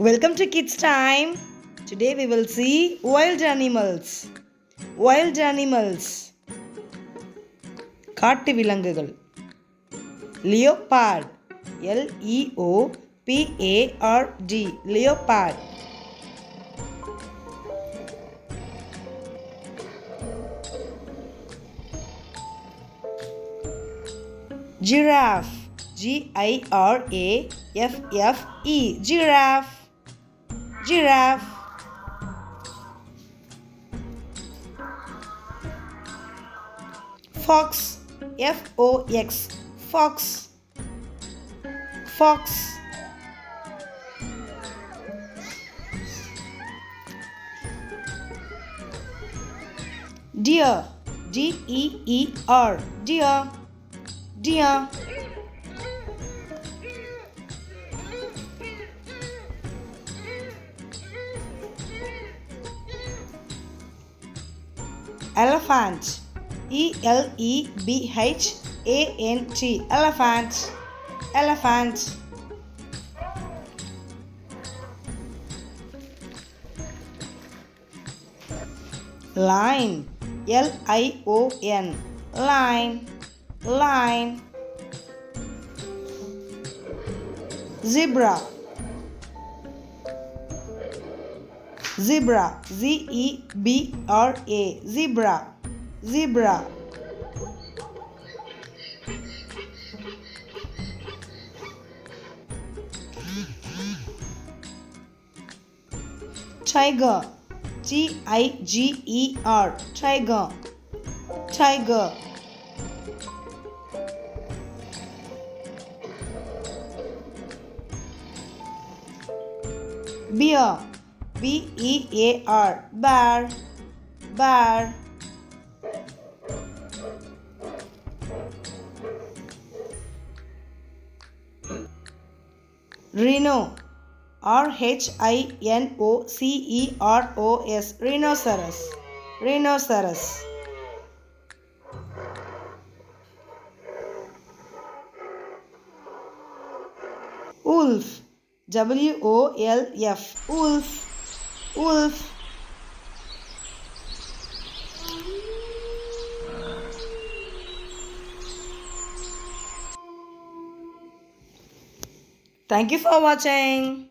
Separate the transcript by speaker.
Speaker 1: Welcome to Kids Time. Today we will see wild animals. Wild animals. காட்டு விலங்குகள். Leopard. Leopard. Leopard. Giraffe. Giraffe. Giraffe. Giraffe. Fox. Fox. Fox. Fox. Deer. Deer. Deer. Deer. Elephant. Elephant. Elephant. Elephant. Lion. Lion. Lion. Lion. Zebra. Zebra. Zebra. Zebra. Zebra. Tiger. Tiger. Tiger. Tiger. Bear. Bear. Bear. Bear. Rhino. RHINOCEROS. Rhinoceros. Rhinoceros. Wolf. WOLF. Wolf. Wolf. Thank you for watching.